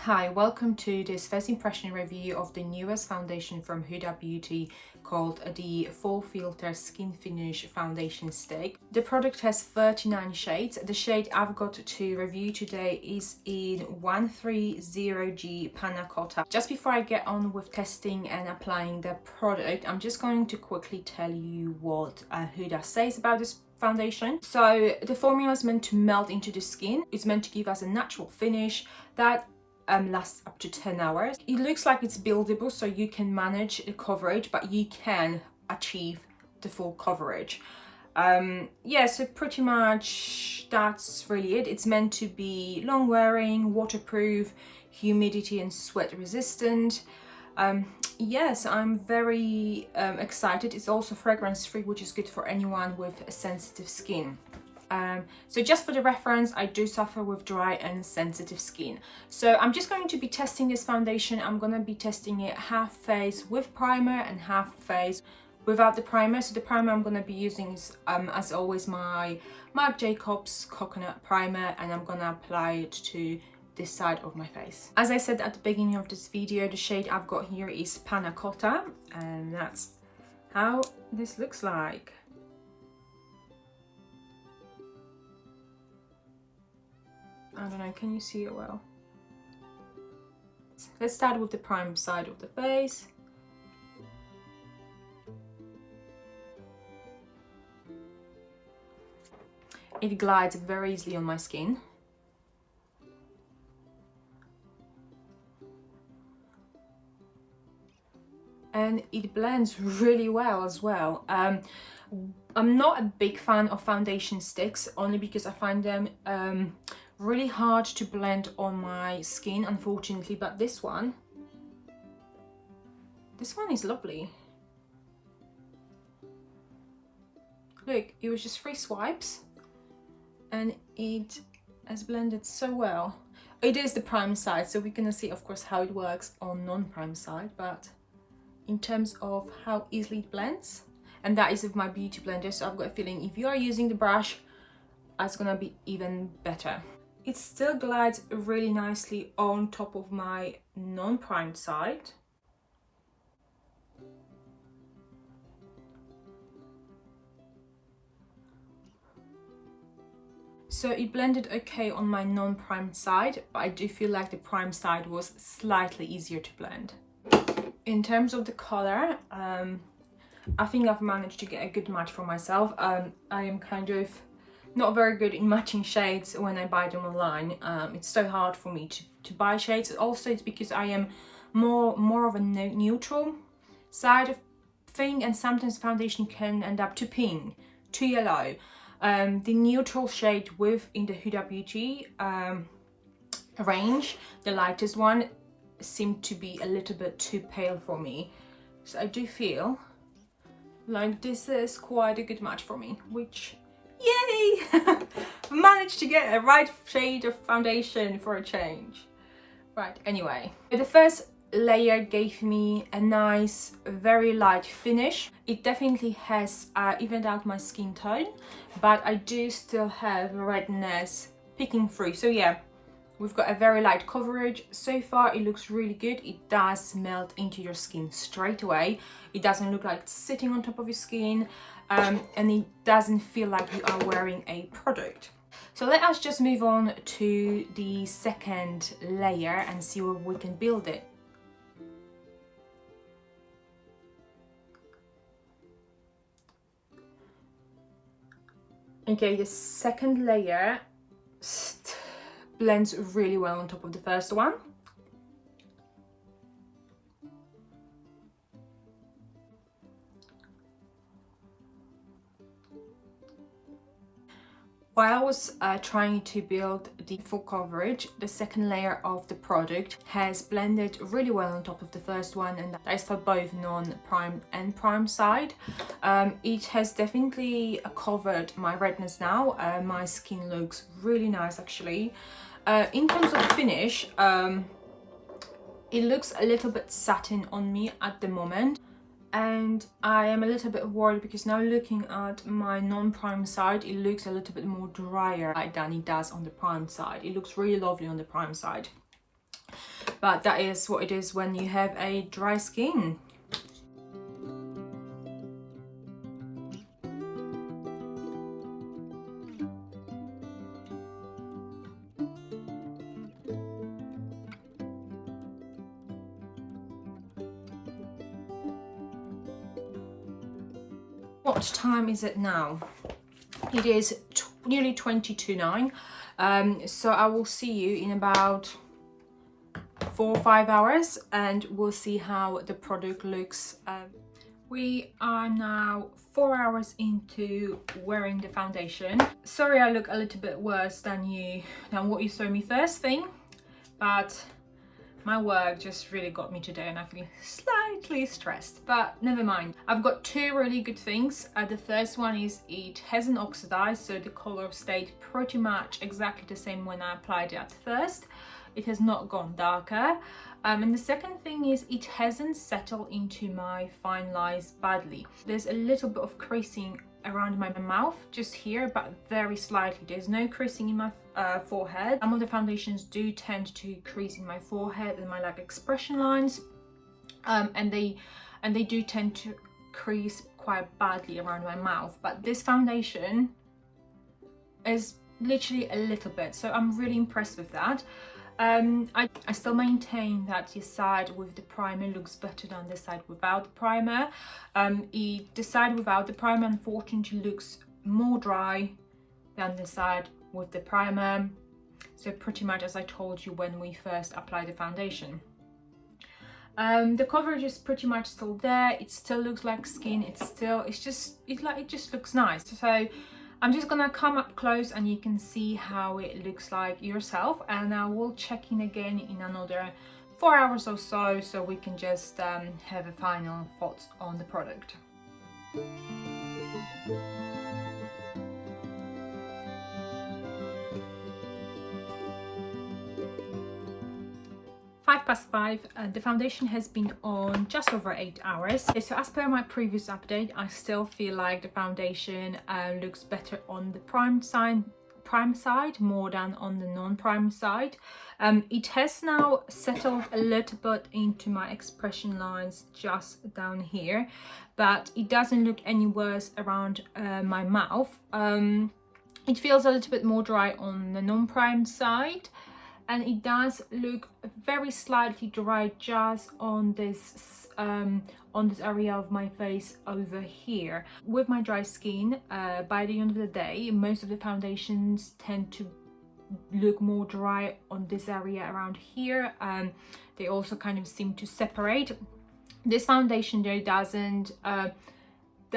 Hi, welcome to this first impression review of the newest foundation from Huda Beauty called the Faux Filter Skin Finish Foundation Stick. The product has 39 shades. The shade I've got to review today is in 130G Panna Cota. Just before I get on with testing and applying the product, I'm just going to quickly tell you what Huda says about this foundation. So the formula is meant to melt into the skin. It's meant to give us a natural finish that lasts up to 10 hours. It looks like it's buildable, so you can manage the coverage, but you can achieve the full coverage. Yeah, so pretty much that's really it. It's meant to be long wearing, waterproof, humidity and sweat resistant. Yes, I'm very excited. It's also fragrance free, which is good for anyone with a sensitive skin. So just for the reference, I do suffer with dry and sensitive skin. So I'm just going to be testing this foundation. I'm going to be testing it half face with primer and half face without the primer. So the primer I'm going to be using is, as always, my Marc Jacobs coconut primer, and I'm going to apply it to this side of my face. As I said at the beginning of this video, the shade I've got here is Panna Cota, and that's how this looks like. I don't know, can you see it well? Let's start with the prime side of the face. It glides very easily on my skin. And it blends really well as well. I'm not a big fan of foundation sticks, only because I find them really hard to blend on my skin, unfortunately, but this one is lovely. Look, it was just 3 swipes and it has blended so well. It is the prime side, so we're gonna see, of course, how it works on non-prime side, but in terms of how easily it blends, and that is with my beauty blender, so I've got a feeling if you are using the brush, it's gonna be even better. It still glides really nicely on top of my non-primed side. So it blended okay on my non-primed side, but I do feel like the prime side was slightly easier to blend. In terms of the color, I think I've managed to get a good match for myself. I am kind of not very good in matching shades when I buy them online. It's so hard for me to buy shades. Also, it's because I am more of a neutral side of thing, and sometimes foundation can end up too pink, too yellow. The neutral shade in the Huda Beauty range, the lightest one, seemed to be a little bit too pale for me. So I do feel like this is quite a good match for me, which, yay! Managed to get a right shade of foundation for a change. Right, anyway, the first layer gave me a nice, very light finish. It definitely has evened out my skin tone, but I do still have redness peeking through. So yeah, we've got a very light coverage. So far, it looks really good. It does melt into your skin straight away. It doesn't look like it's sitting on top of your skin, and it doesn't feel like you are wearing a product. So let us just move on to the second layer and see where we can build it. Okay, the second layer blends really well on top of the first one. While I was trying to build the full coverage, the second layer of the product has blended really well on top of the first one, and that is for both non-primed and prime side. It has definitely covered my redness now. My skin looks really nice, actually. In terms of finish, it looks a little bit satin on me at the moment. And I am a little bit worried because now looking at my non-prime side, it looks a little bit more drier than it does on the prime side. It looks really lovely on the prime side. but that is what it is when you have a dry skin. What time is it now? It is nearly 9:22. So I will see you in about 4 or 5 hours and we'll see how the product looks. We are now 4 hours into wearing the foundation. Sorry I look a little bit worse than what you saw me first thing, but my work just really got me today and I feel slightly stressed, but never mind. I've got two really good things. The first one is it hasn't oxidized, so the color stayed pretty much exactly the same when I applied it at first. It has not gone darker. And the second thing is it hasn't settled into my fine lines badly. There's a little bit of creasing around my mouth just here, but very slightly. There's no creasing in my forehead. Some of the foundations do tend to crease in my forehead and my like expression lines, and they do tend to crease quite badly around my mouth, but this foundation is literally a little bit, so I'm really impressed with that. I still maintain that the side with the primer looks better than the side without the primer. The side without the primer unfortunately looks more dry than the side with the primer. So pretty much as I told you when we first applied the foundation. The coverage is pretty much still there. It still looks like skin. It just looks nice. So I'm just gonna come up close and you can see how it looks like yourself, and I will check in again in another 4 hours or so, so we can just have a final thoughts on the product. 5:05. The foundation has been on just over 8 hours. So as per my previous update, I still feel like the foundation looks better on the prime side more than on the non-prime side. It has now settled a little bit into my expression lines just down here, but it doesn't look any worse around my mouth. It feels a little bit more dry on the non-prime side, and it does look very slightly dry just on this area of my face over here. With my dry skin, by the end of the day, most of the foundations tend to look more dry on this area around here. They also kind of seem to separate. This foundation though doesn't,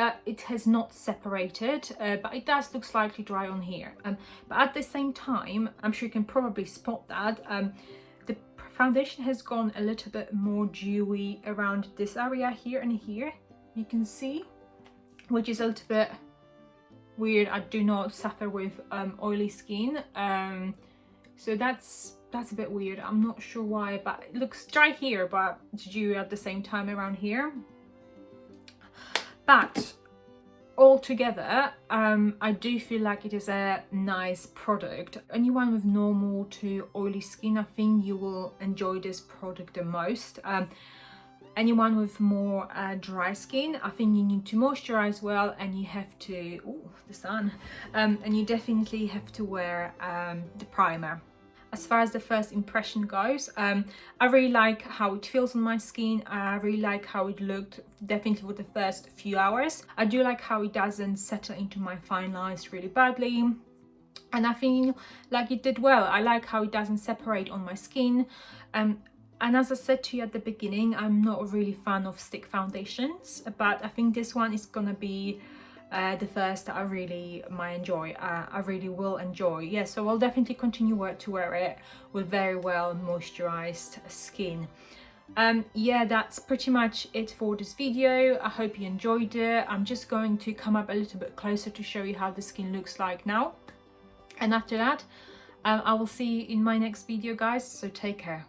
that it has not separated, but it does look slightly dry on here. But at the same time, I'm sure you can probably spot that the foundation has gone a little bit more dewy around this area here and here, you can see, which is a little bit weird. I do not suffer with oily skin, so that's a bit weird. I'm not sure why, but it looks dry here but dewy at the same time around here. But altogether, I do feel like it is a nice product. Anyone with normal to oily skin, I think you will enjoy this product the most. Anyone with more dry skin, I think you need to moisturize well, and you have to, oh, the sun, and you definitely have to wear the primer. As far as the first impression goes, I really like how it feels on my skin. I really like how it looked, definitely with the first few hours. I do like how it doesn't settle into my fine lines really badly, and I feel like it did well. I like how it doesn't separate on my skin. And as I said to you at the beginning, I'm not a really fan of stick foundations, but I think this one is gonna be the first that I really might enjoy. I really will enjoy. Yeah, so I'll definitely continue to wear it with very well moisturized skin. Yeah, that's pretty much it for this video. I hope you enjoyed it. I'm just going to come up a little bit closer to show you how the skin looks like now, and after that I will see you in my next video, guys, so take care.